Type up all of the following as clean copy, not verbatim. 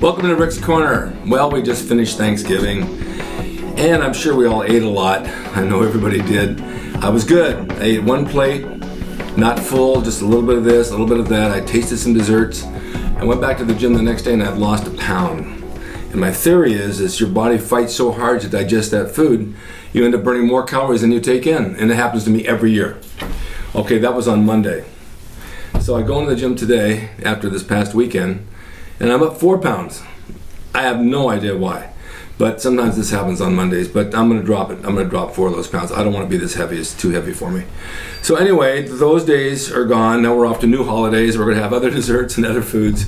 Welcome to Rick's Corner. Well, we just finished Thanksgiving, and I'm sure we all ate a lot. I know everybody did. I was good. I ate one plate, not full, just a little bit of this, a little bit of that. I tasted some desserts. I went back to the gym the next day and I'd lost a pound. And my theory is your body fights so hard to digest that food, you end up burning more calories than you take in. And it happens to me every year. Okay, that was on Monday. So I go into the gym today after this past weekend, and I'm up 4 pounds. I have no idea why, but sometimes this happens on Mondays, but I'm gonna drop it. I'm gonna drop 4 of those pounds. I don't wanna be this heavy, it's too heavy for me. So anyway, those days are gone. Now we're off to new holidays. We're gonna have other desserts and other foods.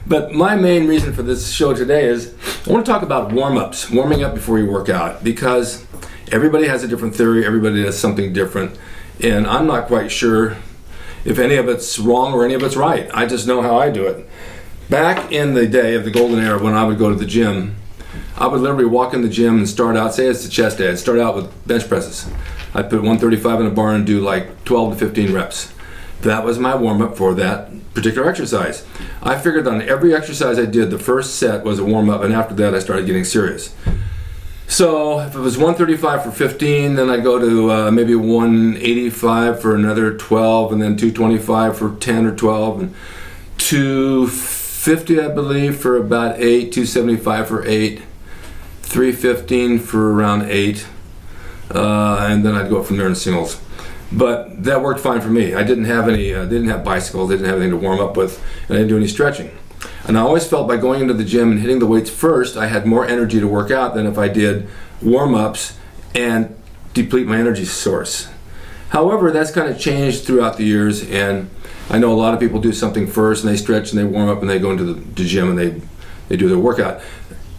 But my main reason for this show today is I wanna talk about warm-ups, warming up before you work out, because everybody has a different theory, everybody does something different, and I'm not quite sure if any of it's wrong or any of it's right. I just know how I do it. Back in the day of the golden era when I would go to the gym, I would literally walk in the gym and start out, say it's the chest day, I'd start out with bench presses. I'd put 135 in a bar and do like 12 to 15 reps. That was my warm-up for that particular exercise. I figured on every exercise I did, the first set was a warm-up, and after that I started getting serious. So if it was 135 for 15, then I'd go to maybe 185 for another 12, and then 225 for 10 or 12, and 250 I believe for about 8, 275 for 8, 315 for around 8, and then I'd go up from there in singles. But that worked fine for me. I didn't have any, didn't have bicycles, didn't have anything to warm up with, and I didn't do any stretching. And I always felt by going into the gym and hitting the weights first, I had more energy to work out than if I did warm-ups and deplete my energy source. However, that's kind of changed throughout the years, and I know a lot of people do something first and they stretch and they warm up and they go into the gym and they do their workout.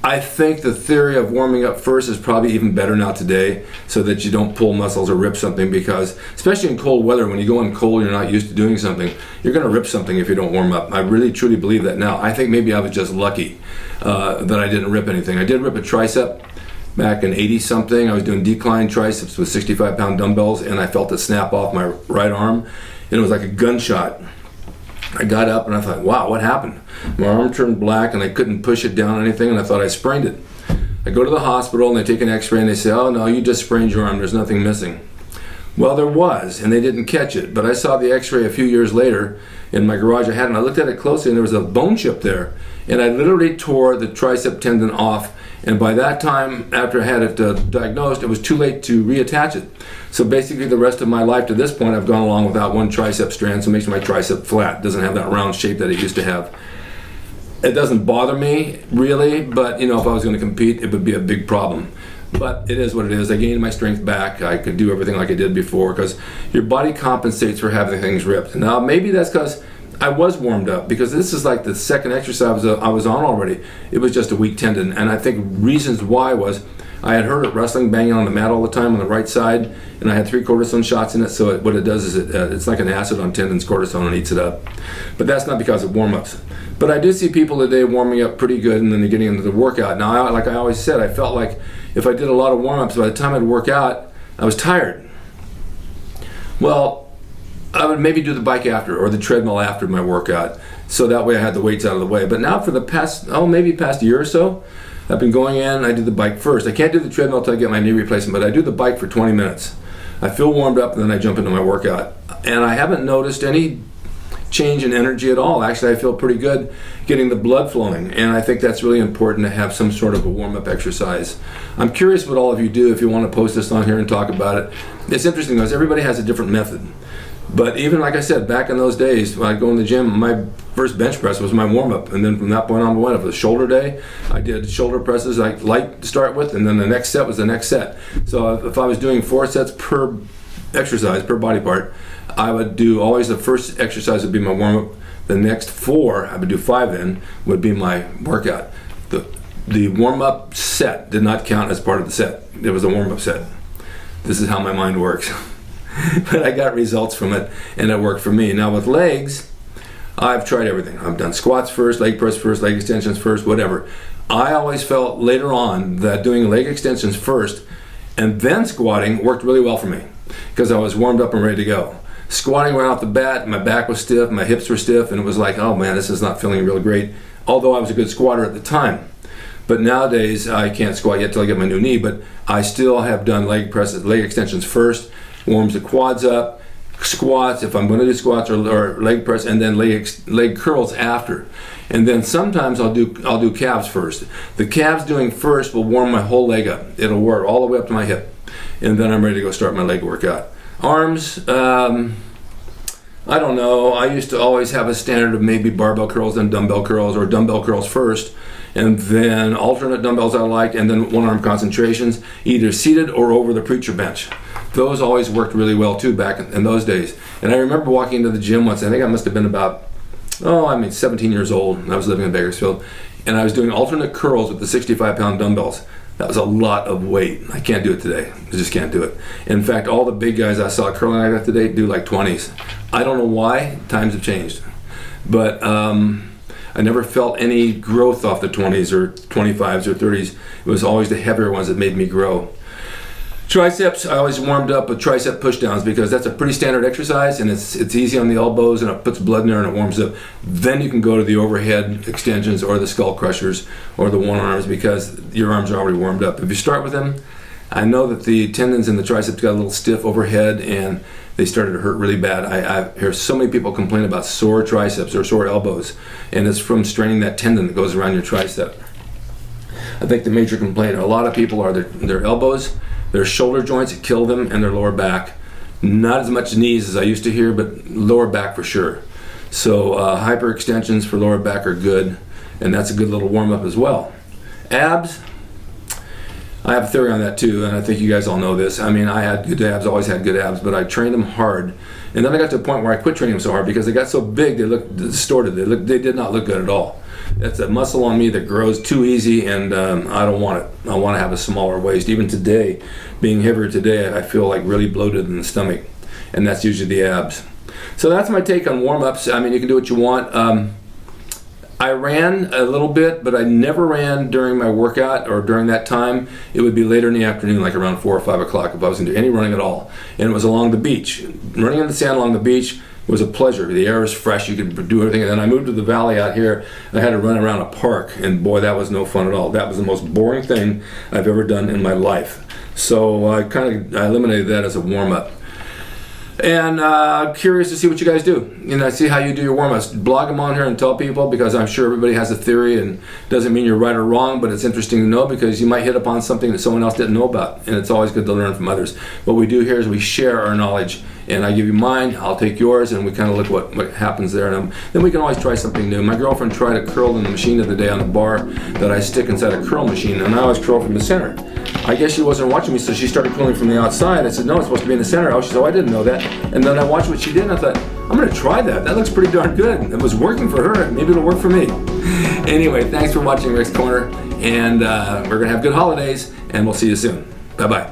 I think the theory of warming up first is probably even better now today, so that you don't pull muscles or rip something, because especially in cold weather, when you go in cold and you're not used to doing something, you're going to rip something if you don't warm up. I really truly believe that now. I think maybe I was just lucky that I didn't rip anything. I did rip a tricep back in 80 something. I was doing decline triceps with 65-pound dumbbells, and I felt it snap off my right arm, and it was like a gunshot. I got up and I thought, wow, what happened? My arm turned black and I couldn't push it down or anything, and I thought I sprained it. I go to the hospital and they take an x-ray and they say, oh no, you just sprained your arm, there's nothing missing. Well, there was, and they didn't catch it, but I saw the x-ray a few years later in my garage I had, and I looked at it closely and there was a bone chip there, and I literally tore the tricep tendon off, and by that time, after I had it diagnosed, it was too late to reattach it. So basically the rest of my life to this point, I've gone along without one tricep strand, so it makes my tricep flat. It doesn't have that round shape that it used to have. It doesn't bother me, really, but you know, if I was going to compete, it would be a big problem. But it is what it is. I gained my strength back. I could do everything like I did before, because your body compensates for having things ripped. Now, maybe that's because I was warmed up, because this is like the second exercise I was on already. It was just a weak tendon, and I think reasons why was I had hurt at wrestling, banging on the mat all the time on the right side, and I had 3 cortisone shots in it, so what it does is it's like an acid on tendons, cortisone, and eats it up. But that's not because of warm-ups. But I do see people today warming up pretty good, and then they're getting into the workout. Now, like I always said, I felt like if I did a lot of warm-ups, by the time I'd work out, I was tired. Well, I would maybe do the bike after, or the treadmill after my workout, so that way I had the weights out of the way. But now for the past, maybe past year or so, I've been going in, I do the bike first. I can't do the treadmill until I get my knee replacement, but I do the bike for 20 minutes. I feel warmed up, and then I jump into my workout. And I haven't noticed any change in energy at all. Actually, I feel pretty good getting the blood flowing, and I think that's really important to have some sort of a warm-up exercise. I'm curious what all of you do, if you want to post this on here and talk about it. It's interesting because everybody has a different method. But even like I said, back in those days, when I'd go in the gym, my first bench press was my warm-up. And then from that point on, if it was shoulder day, I did shoulder presses like light to start with, and then the next set was the next set. So if I was doing 4 sets per exercise, per body part, I would do always the first exercise would be my warm-up. The next 4, I would do 5 then, would be my workout. The warm-up set did not count as part of the set. It was a warm-up set. This is how my mind works. But I got results from it, and it worked for me. Now with legs, I've tried everything. I've done squats first, leg press first, leg extensions first, whatever. I always felt later on that doing leg extensions first and then squatting worked really well for me because I was warmed up and ready to go. Squatting right off the bat, my back was stiff, my hips were stiff, and it was like, oh man, this is not feeling real great, although I was a good squatter at the time. But nowadays, I can't squat yet till I get my new knee, but I still have done leg presses, leg extensions first, warms the quads up, squats, if I'm going to do squats or leg press, and then leg curls after. And then sometimes I'll do calves first. The calves doing first will warm my whole leg up. It'll work all the way up to my hip. And then I'm ready to go start my leg workout. Arms, I don't know. I used to always have a standard of maybe barbell curls, then dumbbell curls, or dumbbell curls first, and then alternate dumbbells I liked, and then one arm concentrations, either seated or over the preacher bench. Those always worked really well too back in those days. And I remember walking into the gym once, I think I must have been about, 17 years old, and I was living in Bakersfield, and I was doing alternate curls with the 65-pound dumbbells. That was a lot of weight. I can't do it today. I just can't do it. In fact, all the big guys I saw curling like that today do like 20s. I don't know why. Times have changed. But I never felt any growth off the 20s or 25s or 30s. It was always the heavier ones that made me grow. Triceps, I always warmed up with tricep pushdowns because that's a pretty standard exercise and it's easy on the elbows and it puts blood in there and it warms up. Then you can go to the overhead extensions or the skull crushers or the one arms because your arms are already warmed up. If you start with them, I know that the tendons in the triceps got a little stiff overhead and they started to hurt really bad. I hear so many people complain about sore triceps or sore elbows, and it's from straining that tendon that goes around your tricep. I think the major complaint of a lot of people are their elbows, their shoulder joints kill them, and their lower back. Not as much knees as I used to hear, but lower back for sure. So hyperextensions for lower back are good, and that's a good little warm-up as well. Abs, I have a theory on that too, and I think you guys all know this. I mean, I had good abs, always had good abs, but I trained them hard. And then I got to a point where I quit training them so hard because they got so big, they looked distorted. They did not look good at all. That's a muscle on me that grows too easy, and I don't want it. I want to have a smaller waist. Even today, being heavier today, I feel like really bloated in the stomach, and that's usually the abs. So that's my take on warm-ups. I mean, you can do what you want. I ran a little bit, but I never ran during my workout or during that time. It would be later in the afternoon, like around 4 or 5 o'clock, if I was going to do any running at all. And it was along the beach. Running in the sand along the beach was a pleasure. The air was fresh, you could do everything. And then I moved to the valley out here, and I had to run around a park, and boy, that was no fun at all. That was the most boring thing I've ever done in my life. So I eliminated that as a warm-up. And curious to see what you guys do. And I see how you do your warm-ups. Blog them on here and tell people, because I'm sure everybody has a theory, and doesn't mean you're right or wrong, but it's interesting to know because you might hit upon something that someone else didn't know about, and it's always good to learn from others. What we do here is we share our knowledge, and I give you mine, I'll take yours, and we kind of look what happens there. And then we can always try something new. My girlfriend tried a curl in the machine the other day on the bar that I stick inside a curl machine, and I always curl from the center. I guess she wasn't watching me, so she started curling from the outside. I said, no, it's supposed to be in the center. Oh, she said, oh, I didn't know that. And then I watched what she did, and I thought, I'm going to try that. That looks pretty darn good. It was working for her. Maybe it'll work for me. Anyway, thanks for watching Rick's Corner, and we're going to have good holidays, and we'll see you soon. Bye-bye.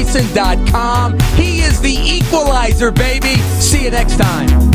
drasin.com. He is the equalizer, baby. See you next time.